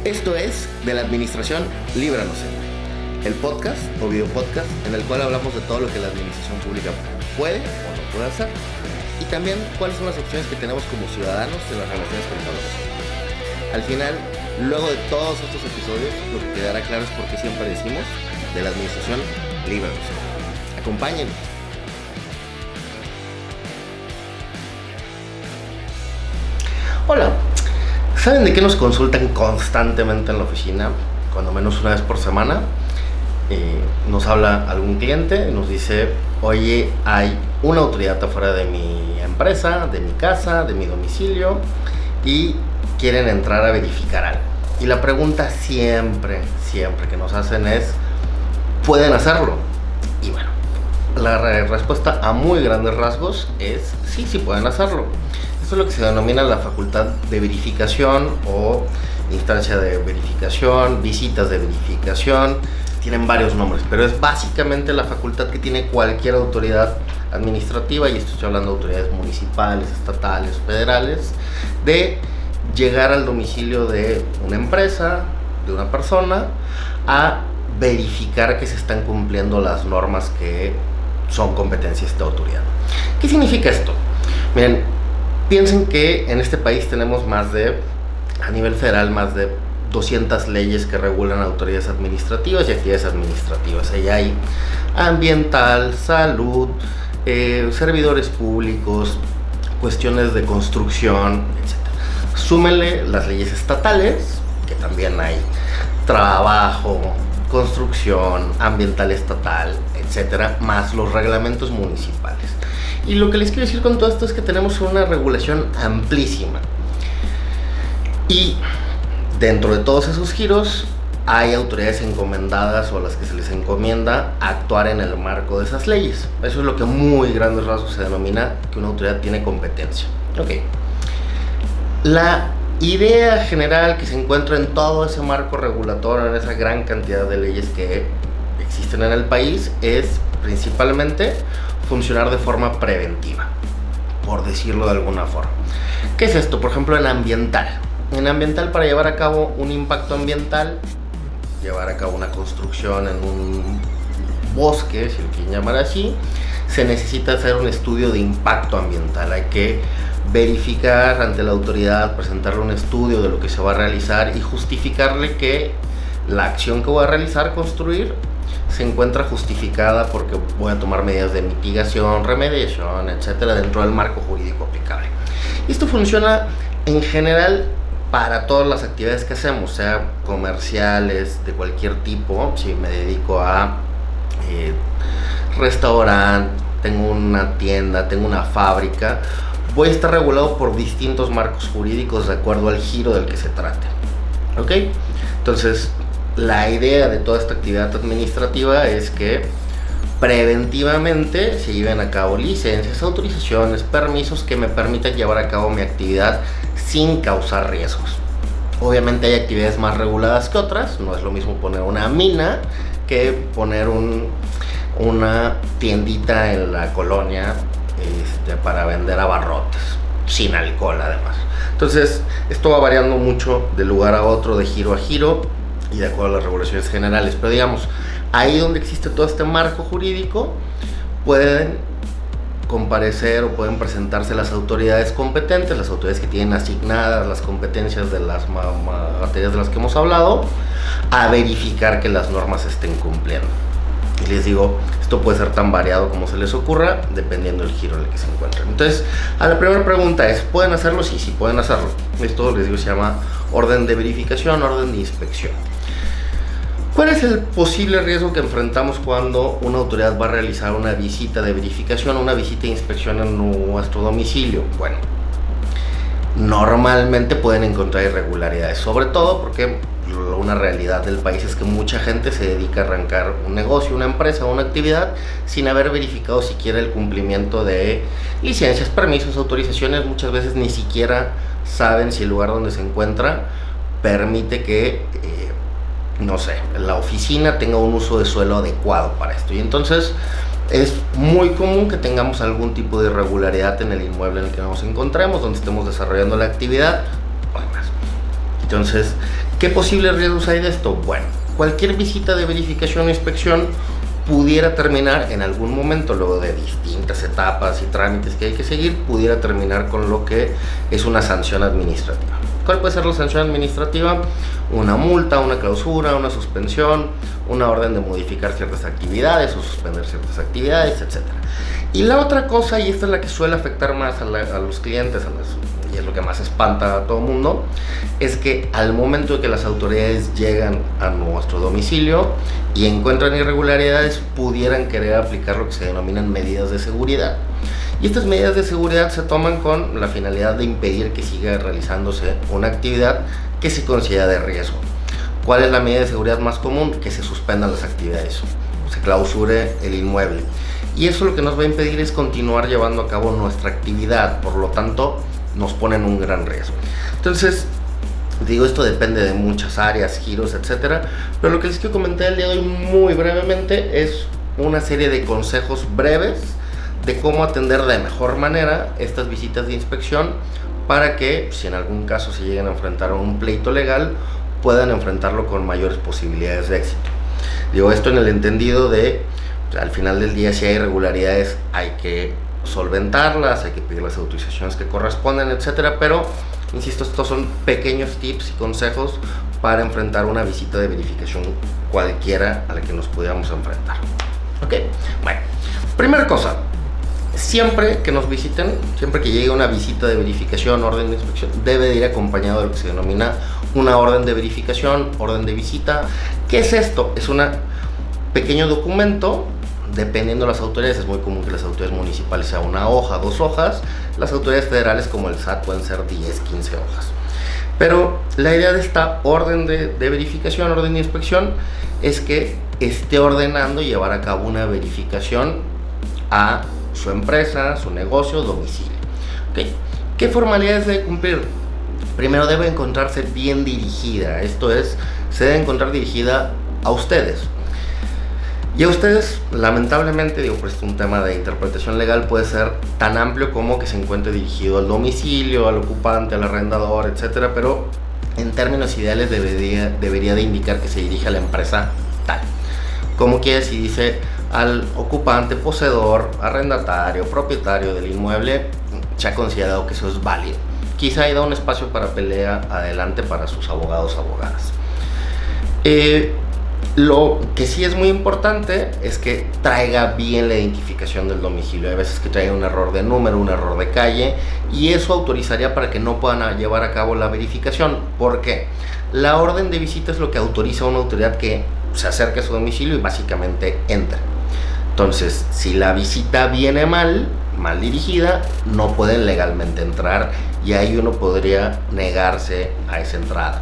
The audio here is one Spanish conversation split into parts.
Esto es de la administración Líbranos Siempre, el podcast o video podcast en el cual hablamos de todo lo que la administración pública puede o no puede hacer y también cuáles son las opciones que tenemos como ciudadanos en las relaciones con el Estado. Al final, luego de todos estos episodios, lo que quedará claro es por qué siempre decimos de la administración Líbranos Siempre. Acompáñenos. Hola, ¿saben de qué nos consultan constantemente en la oficina? Cuando menos una vez por semana nos habla algún cliente y nos dice: oye, hay una autoridad afuera de mi empresa, de mi casa, de mi domicilio y quieren entrar a verificar algo. Y la pregunta siempre que nos hacen es: ¿pueden hacerlo? Y bueno, la respuesta a muy grandes rasgos es sí pueden hacerlo. Esto es lo que se denomina la facultad de verificación o instancia de verificación, visitas de verificación. Tienen varios nombres, pero es básicamente la facultad que tiene cualquier autoridad administrativa, y estoy hablando de autoridades municipales, estatales, federales, de llegar al domicilio de una empresa, de una persona, a verificar que se están cumpliendo las normas que son competencia de esta autoridad. ¿Qué significa esto? Miren, piensen que en este país tenemos a nivel federal, más de 200 leyes que regulan autoridades administrativas y actividades administrativas. Ahí hay ambiental, salud, servidores públicos, cuestiones de construcción, etc. Súmenle las leyes estatales, que también hay trabajo, construcción, ambiental estatal, etcétera, más los reglamentos municipales. Y lo que les quiero decir con todo esto es que tenemos una regulación amplísima. Y dentro de todos esos giros hay autoridades encomendadas o a las que se les encomienda actuar en el marco de esas leyes. Eso es lo que a muy grandes rasgos se denomina que una autoridad tiene competencia. Ok. La idea general que se encuentra en todo ese marco regulatorio, en esa gran cantidad de leyes que existen en el país, es principalmente funcionar de forma preventiva, por decirlo de alguna forma. ¿Qué es esto? Por ejemplo, en ambiental, para llevar a cabo un impacto ambiental, llevar a cabo una construcción en un bosque, si lo quieren llamar así, se necesita hacer un estudio de impacto ambiental. Hay que verificar ante la autoridad, presentarle un estudio de lo que se va a realizar y justificarle que la acción que voy a realizar, construir, se encuentra justificada porque voy a tomar medidas de mitigación, remediación, etcétera, dentro del marco jurídico aplicable. Esto funciona en general para todas las actividades que hacemos, sea comerciales de cualquier tipo. Si me dedico a restaurante, tengo una tienda, tengo una fábrica, voy a estar regulado por distintos marcos jurídicos de acuerdo al giro del que se trate. ¿Ok? Entonces, la idea de toda esta actividad administrativa es que preventivamente se lleven a cabo licencias, autorizaciones, permisos que me permitan llevar a cabo mi actividad sin causar riesgos. Obviamente hay actividades más reguladas que otras. No es lo mismo poner una mina que poner una tiendita en la colonia para vender abarrotes, sin alcohol además. Entonces, esto va variando mucho de lugar a otro, de giro a giro y de acuerdo a las regulaciones generales. Pero digamos, ahí donde existe todo este marco jurídico, pueden comparecer o pueden presentarse las autoridades competentes, las autoridades que tienen asignadas las competencias de las materias de las que hemos hablado, a verificar que las normas se estén cumpliendo. Y les digo, esto puede ser tan variado como se les ocurra, dependiendo del giro en el que se encuentren. Entonces, a la primera pregunta es: ¿pueden hacerlo? Sí pueden hacerlo. Esto, les digo, se llama orden de verificación, orden de inspección. ¿Cuál es el posible riesgo que enfrentamos cuando una autoridad va a realizar una visita de verificación o una visita de inspección en nuestro domicilio? Bueno, normalmente pueden encontrar irregularidades, sobre todo porque una realidad del país es que mucha gente se dedica a arrancar un negocio, una empresa o una actividad sin haber verificado siquiera el cumplimiento de licencias, permisos, autorizaciones. Muchas veces ni siquiera saben si el lugar donde se encuentra permite que la oficina tenga un uso de suelo adecuado para esto. Y entonces es muy común que tengamos algún tipo de irregularidad en el inmueble en el que nos encontremos, donde estemos desarrollando la actividad o demás. Entonces, ¿qué posibles riesgos hay de esto? Bueno, cualquier visita de verificación o inspección pudiera terminar en algún momento, luego de distintas etapas y trámites que hay que seguir, pudiera terminar con lo que es una sanción administrativa. ¿Cuál puede ser la sanción administrativa? Una multa, una clausura, una suspensión, una orden de modificar ciertas actividades o suspender ciertas actividades, etc. Y la otra cosa, y esta es la que suele afectar más a los clientes, y es lo que más espanta a todo el mundo, es que al momento de que las autoridades llegan a nuestro domicilio y encuentran irregularidades, pudieran querer aplicar lo que se denominan medidas de seguridad. Y estas medidas de seguridad se toman con la finalidad de impedir que siga realizándose una actividad que se considera de riesgo. ¿Cuál es la medida de seguridad más común? Que se suspendan las actividades, se clausure el inmueble. Y eso lo que nos va a impedir es continuar llevando a cabo nuestra actividad, por lo tanto nos pone en un gran riesgo. Entonces, digo, esto depende de muchas áreas, giros, etcétera, pero lo que les quiero comentar el día de hoy muy brevemente es una serie de consejos breves de cómo atender de mejor manera estas visitas de inspección para que, si en algún caso se lleguen a enfrentar a un pleito legal, puedan enfrentarlo con mayores posibilidades de éxito. Digo esto en el entendido de, al final del día, si hay irregularidades hay que solventarlas, hay que pedir las autorizaciones que corresponden, etcétera, pero insisto, estos son pequeños tips y consejos para enfrentar una visita de verificación cualquiera a la que nos pudiéramos enfrentar. Ok, bueno, primera cosa, siempre que nos visiten, siempre que llegue una visita de verificación, orden de inspección, debe de ir acompañado de lo que se denomina una orden de verificación, orden de visita. ¿Qué es esto? Es un pequeño documento. Dependiendo de las autoridades, es muy común que las autoridades municipales sea una hoja, 2 hojas. Las autoridades federales como el SAT pueden ser 10, 15 hojas. Pero la idea de esta orden de verificación, orden de inspección, es que esté ordenando llevar a cabo una verificación a su empresa, su negocio, domicilio. ¿Okay? ¿Qué formalidades debe cumplir? Primero, debe encontrarse bien dirigida. Esto es, se debe encontrar dirigida a ustedes. Y a ustedes, lamentablemente, digo, pues un tema de interpretación legal puede ser tan amplio como que se encuentre dirigido al domicilio, al ocupante, al arrendador, etcétera, pero en términos ideales debería de indicar que se dirige a la empresa tal. Como quiere, si dice al ocupante, poseedor, arrendatario, propietario del inmueble, se ha considerado que eso es válido. Quizá ahí da un espacio para pelea adelante para sus abogados, abogadas. Lo que sí es muy importante es que traiga bien la identificación del domicilio. Hay veces que traiga un error de número, un error de calle, y eso autorizaría para que no puedan llevar a cabo la verificación. ¿Por qué? La orden de visita es lo que autoriza a una autoridad que se acerque a su domicilio y básicamente entre. Entonces, si la visita viene mal dirigida, no pueden legalmente entrar y ahí uno podría negarse a esa entrada.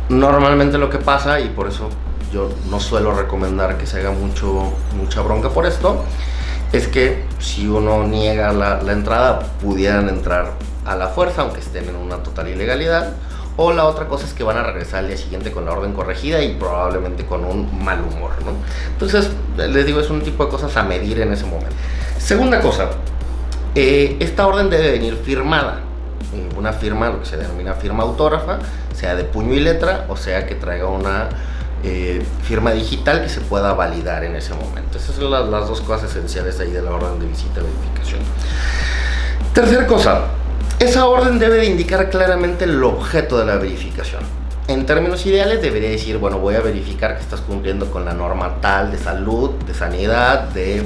Normalmente lo que pasa, y por eso yo no suelo recomendar que se haga mucha bronca por esto, es que si uno niega la entrada, pudieran entrar a la fuerza, aunque estén en una total ilegalidad. O la otra cosa es que van a regresar al día siguiente con la orden corregida y probablemente con un mal humor, ¿no? Entonces, les digo, es un tipo de cosas a medir en ese momento. Segunda cosa, esta orden debe venir firmada. Una firma, lo que se denomina firma autógrafa, sea de puño y letra, o sea que traiga una firma digital que se pueda validar en ese momento. Esas son las dos cosas esenciales ahí de la orden de visita y verificación. Tercera cosa, esa orden debe de indicar claramente el objeto de la verificación. En términos ideales debería decir, bueno, voy a verificar que estás cumpliendo con la norma tal de salud, de sanidad, de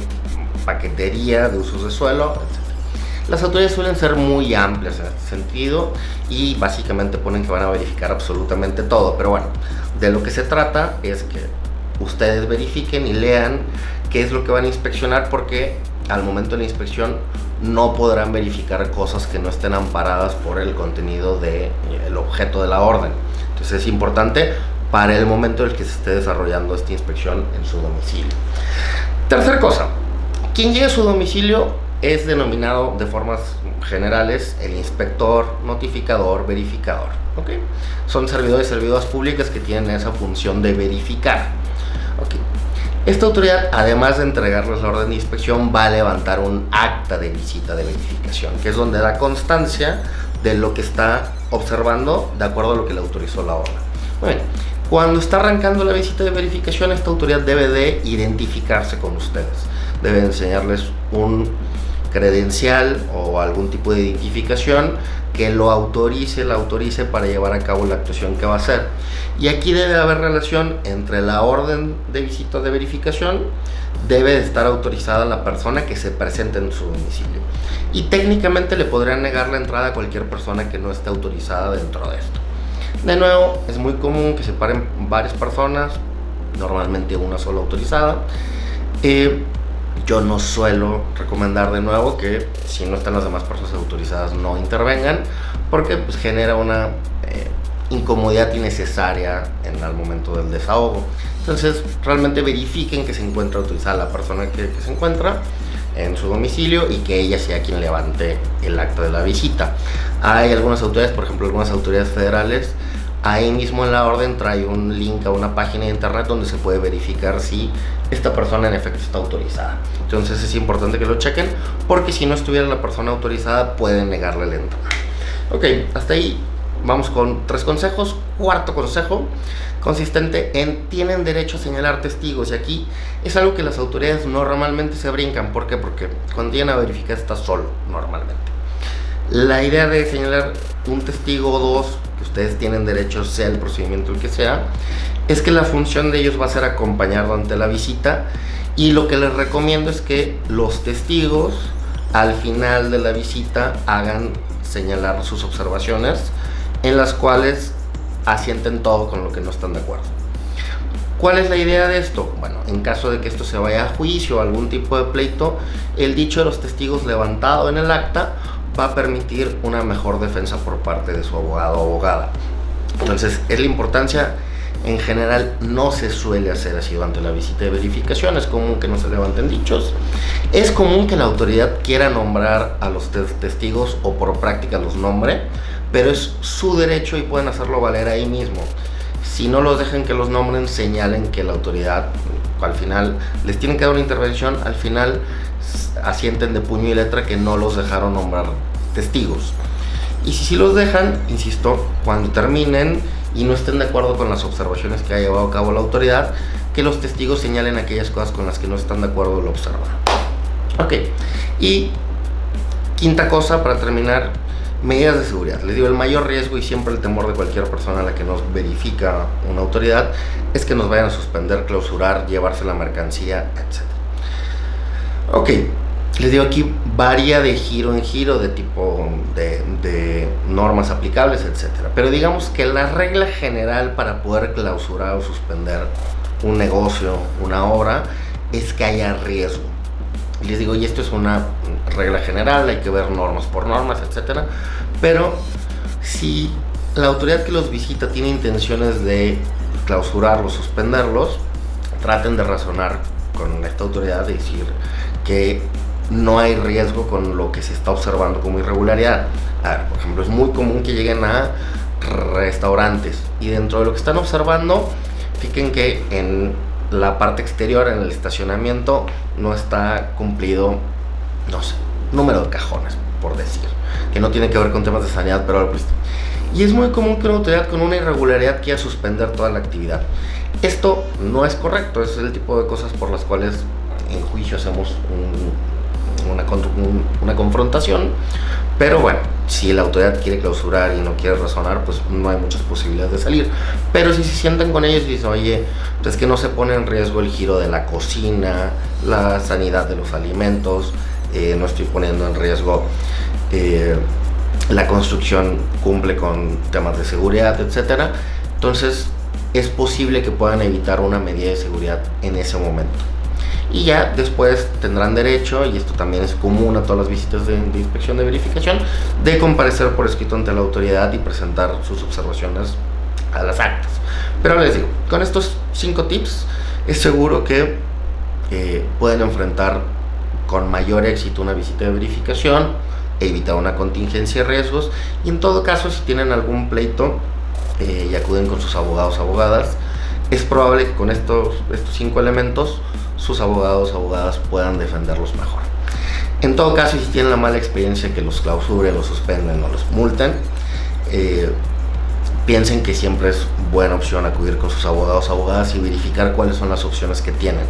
paquetería, de usos de suelo, etc. Las autoridades suelen ser muy amplias en este sentido y básicamente ponen que van a verificar absolutamente todo, pero bueno, de lo que se trata es que ustedes verifiquen y lean qué es lo que van a inspeccionar, porque al momento de la inspección no podrán verificar cosas que no estén amparadas por el contenido del objeto de la orden. Entonces es importante para el momento en el que se esté desarrollando esta inspección en su domicilio. Tercer cosa, quien llegue a su domicilio es denominado de formas generales el inspector, notificador, verificador. ¿Okay? Son servidores y servidoras públicas que tienen esa función de verificar. ¿Okay? Esta autoridad, además de entregarles la orden de inspección, va a levantar un acta de visita de verificación, que es donde da constancia de lo que está observando de acuerdo a lo que le autorizó la orden. Muy bien. Cuando está arrancando la visita de verificación, esta autoridad debe de identificarse con ustedes. Debe enseñarles un credencial o algún tipo de identificación que la autorice para llevar a cabo la actuación que va a hacer. Y aquí debe haber relación entre la orden de visita de verificación, debe de estar autorizada la persona que se presente en su domicilio. Y técnicamente le podrían negar la entrada a cualquier persona que no esté autorizada dentro de esto. De nuevo, es muy común que se paren varias personas, normalmente una sola autorizada. Yo no suelo recomendar de nuevo que si no están las demás personas autorizadas no intervengan, porque pues genera una incomodidad innecesaria en el momento del desahogo. Entonces realmente verifiquen que se encuentra autorizada la persona que se encuentra en su domicilio y que ella sea quien levante el acta de la visita. Hay algunas autoridades, por ejemplo algunas autoridades federales, ahí mismo en la orden trae un link a una página de internet donde se puede verificar si esta persona en efecto está autorizada. Entonces es importante que lo chequen, porque si no estuviera la persona autorizada pueden negarle la entrada. Ok, hasta ahí vamos con 3 consejos. Cuarto consejo, consistente en tienen derecho a señalar testigos. Y aquí es algo que las autoridades normalmente se brincan. ¿Por qué? Porque cuando llegan a verificar está solo normalmente. La idea de señalar un testigo o 2 que ustedes tienen derecho, sea el procedimiento el que sea, es que la función de ellos va a ser acompañar durante la visita, y lo que les recomiendo es que los testigos al final de la visita hagan señalar sus observaciones, en las cuales asienten todo con lo que no están de acuerdo. ¿Cuál es la idea de esto? Bueno, en caso de que esto se vaya a juicio o algún tipo de pleito, el dicho de los testigos levantado en el acta va a permitir una mejor defensa por parte de su abogado o abogada. Entonces, es la importancia. En general no se suele hacer así durante la visita de verificación, es común que no se levanten dichos, es común que la autoridad quiera nombrar a los testigos o por práctica los nombre, pero es su derecho y pueden hacerlo valer ahí mismo. Si no los dejan que los nombren, señalen que la autoridad al final les tienen que dar una intervención, al final asienten de puño y letra que no los dejaron nombrar testigos. Y si sí los dejan, insisto, cuando terminen y no estén de acuerdo con las observaciones que ha llevado a cabo la autoridad, que los testigos señalen aquellas cosas con las que no están de acuerdo lo observan. Ok, y quinta cosa para terminar, medidas de seguridad. Les digo, el mayor riesgo y siempre el temor de cualquier persona a la que nos verifica una autoridad es que nos vayan a suspender, clausurar, llevarse la mercancía, etc. Ok, les digo, aquí varía de giro en giro, de tipo de normas aplicables, etcétera. Pero digamos que la regla general para poder clausurar o suspender un negocio, una obra, es que haya riesgo. Les digo, y esto es una regla general, hay que ver normas por normas, etcétera. Pero si la autoridad que los visita tiene intenciones de clausurarlos, suspenderlos, traten de razonar con esta autoridad, de decir que no hay riesgo con lo que se está observando como irregularidad. A ver, por ejemplo, es muy común que lleguen a restaurantes y dentro de lo que están observando, fíjense que en la parte exterior, en el estacionamiento, no está cumplido, no sé, número de cajones, por decir, que no tiene que ver con temas de sanidad, pero algo pues. Y es muy común que una autoridad con una irregularidad quiera suspender toda la actividad. Esto no es correcto, es el tipo de cosas por las cuales en juicio hacemos una confrontación. Pero bueno, si la autoridad quiere clausurar y no quiere razonar, pues no hay muchas posibilidades de salir. Pero si se sientan con ellos y dicen, oye, pues que no se pone en riesgo el giro de la cocina, la sanidad de los alimentos, no estoy poniendo en riesgo la construcción, cumple con temas de seguridad, etcétera, entonces es posible que puedan evitar una medida de seguridad en ese momento. Y ya después tendrán derecho, y esto también es común a todas las visitas de inspección de verificación, de comparecer por escrito ante la autoridad y presentar sus observaciones a las actas. Pero les digo, con estos 5 tips es seguro que pueden enfrentar con mayor éxito una visita de verificación, evitar una contingencia de riesgos, y en todo caso, si tienen algún pleito y acuden con sus abogados o abogadas, es probable que con estos 5 elementos sus abogados o abogadas puedan defenderlos mejor. En todo caso, si tienen la mala experiencia que los clausuren, los suspenden o los multen, piensen que siempre es buena opción acudir con sus abogados, abogadas y verificar cuáles son las opciones que tienen.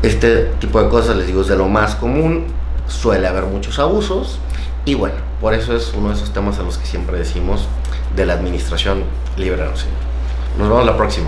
Este tipo de cosas, les digo, es de lo más común, suele haber muchos abusos y bueno, por eso es uno de esos temas en los que siempre decimos de la administración libre de nocivo. Nos vemos la próxima.